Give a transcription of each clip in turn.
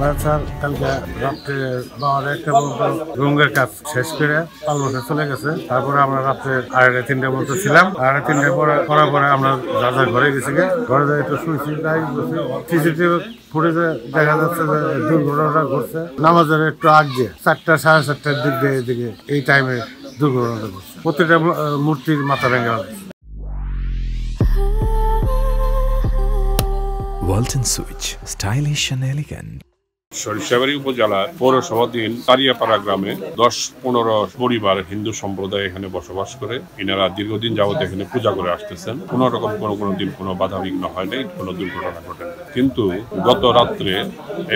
আমরা স্যার কালকে রাত্রে 12:01 পর্যন্ত রুমের কাজ শেষ করে পালমাসে চলে গেছে। তারপরে আমরা রাত্রে 2:30-3টা পর্যন্ত ছিলাম। 2:30-3টা করার পরে আমরা যার ঘরে গেছি, ঘরে যাই একটু শুয়েছি। সিসিটিভি ফুটেজে দেখা যাচ্ছে যে দুর্ঘটনাটা ঘটছে নামাজের একটু আগে 4টা 4:30টার দিক দিয়ে এদিকে এই টাইমে দুর্ঘটনাটা ঘটছে। প্রতিটা মূর্তির মাথা ভেঙে গেছে। Walton switch, stylish and elegant. Sarishabari উপজেলার পৌরসভাধীন তারিয়াপাড়া গ্রামে 10-15 পরিবার হিন্দু সম্প্রদায় এখানে বসবাস করে। এনারা দীর্ঘদিন যাবত এখানে পূজা করে আসতেছেন। কোনো রকম কোনো দিন কোনো বাধা বিঘ্ন হয় নাই, কোনো দুর্ঘটনা ঘটে। কিন্তু গত রাত্রে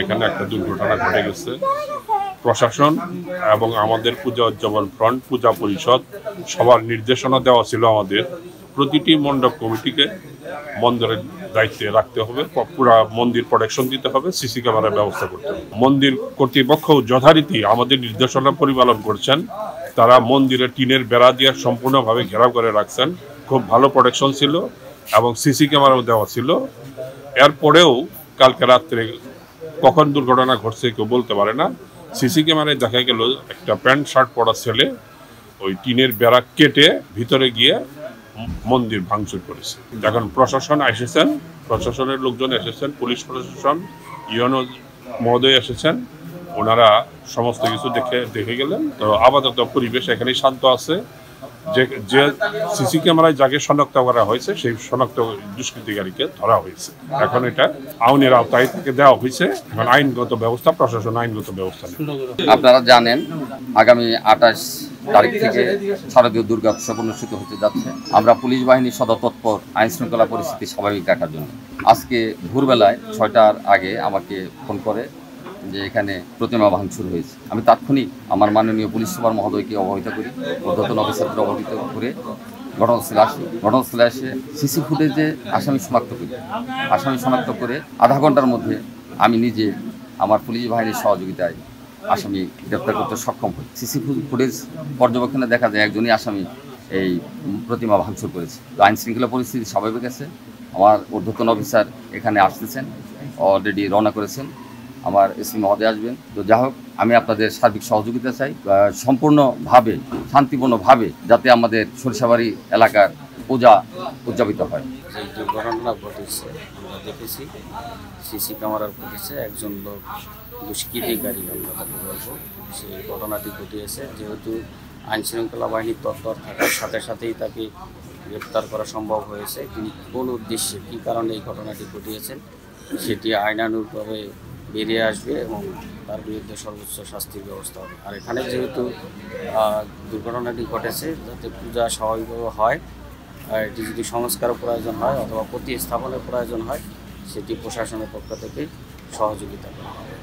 এখানে একটা দুর্ঘটনা ঘটে গেছে। প্রশাসন এবং আমাদের পূজা উদযাপন ফ্রন্ট, পূজা পরিষদ সবার নির্দেশনা দেওয়া ছিল আমাদের প্রতিটি মণ্ডপ কমিটিকে মন্দিরের দায়িত্বে রাখতে হবে, পুরা মন্দির প্রোটেকশন দিতে হবে, সিসি ক্যামেরার ব্যবস্থা করতে হবে। মন্দির কর্তৃপক্ষ যথারীতি আমাদের নির্দেশনা পরিপালন করছেন। তারা মন্দিরের টিনের বেড়া দিয়ে সম্পূর্ণভাবে ঘেরাও করে রাখছেন। খুব ভালো প্রোটেকশন ছিল এবং সিসি ক্যামেরাও দেওয়া ছিল। এরপরেও কালকে রাত্রে কখন দুর্ঘটনা ঘটছে কেউ বলতে পারে না। সিসি ক্যামেরায় দেখা গেল একটা প্যান্ট শার্ট পরা ছেলে ওই টিনের বেড়া কেটে ভিতরে গিয়ে মন্দির ভাঙচুর করেছে। এখন প্রশাসন এসেছেন, প্রশাসনের লোকজন এসেছেন, পুলিশ প্রশাসন, ইউএনও মহোদয় এসেছেন। ওনারা সমস্ত কিছু দেখে গেলেন। তো আপাতত পরিবেশ এখানেই শান্ত আছে। যে সিসি ক্যামেরায় যাকে শনাক্ত করা হয়েছে সেই শনাক্ত দুষ্কৃতিকারীকে ধরা হয়েছে। এখন এটা আইনের আওতায় থেকে দেওয়া হয়েছে। এখন আইনগত ব্যবস্থা, প্রশাসন আইনগত ব্যবস্থা নেবে। আপনারা জানেন আগামী 28 তারিখ থেকে শারদীয় দুর্গা উৎসব অনুষ্ঠিত হতে যাচ্ছে। আমরা পুলিশ বাহিনীর সদা তৎপর আইন শৃঙ্খলা পরিস্থিতি স্বাভাবিক রাখার জন্য। আজকে ভোরবেলায় 6টার আগে আমাকে ফোন করে যে এখানে প্রতিমা ভাঙচুর হয়েছে। আমি তাৎক্ষণিক আমার মাননীয় পুলিশ সুপার মহোদয়কে অবহিত করি, ঊর্ধ্বতন অফিসারদের অবহিত করে ঘটনাস্থলে এসে সিসি ফুটেজে আসামি শনাক্ত করে আধা ঘন্টার মধ্যে আমি নিজে আমার পুলিশ বাহিনীর সহযোগিতায় আসামি গ্রেপ্তার করতে সক্ষম হই। সিসি ফুটেজ পর্যবেক্ষণে দেখা যায় একজনই আসামি এই প্রতিমা ভাঙচুর করেছে। আইন শৃঙ্খলা পরিস্থিতি স্বাভাবিক আছে। আমার ঊর্ধ্বতন অফিসার এখানে আসতেছেন, অলরেডি রওনা করেছেন। আমার এসপি মহোদয় আসবেন। তো যাই হোক, আমি আপনাদের সার্বিক সহযোগিতা চাই সম্পূর্ণভাবে শান্তিপূর্ণভাবে, যাতে আমাদের সরিষাবাড়ি এলাকার পূজা উদযাপিত হয়। যে দুর্ঘটনা ঘটেছে আমরা দেখেছি, সিসি ক্যামেরার ফুটেজে একজন লোক দুষ্কৃতিকারী আমরা তাকে বলবো, সেই ঘটনাটি ঘটিয়েছে। যেহেতু আইন শৃঙ্খলা বাহিনীর তৎপর থাকার সাথে সাথেই তাকে গ্রেপ্তার করা সম্ভব হয়েছে। তিনি কোন উদ্দেশ্যে, কী কারণে এই ঘটনাটি ঘটিয়েছেন সেটি আইনানুগভাবে বেরিয়ে আসবে এবং তার বিরুদ্ধে সর্বোচ্চ শাস্তির ব্যবস্থা হবে। আর এখানে যেহেতু দুর্ঘটনাটি ঘটেছে, যাতে পূজা স্বাভাবিকভাবে হয়, এটি যদি সংস্কারও প্রয়োজন হয় অথবা প্রতিস্থাপনের প্রয়োজন হয়, সেটি প্রশাসনের পক্ষ থেকে সহযোগিতা করা হবে।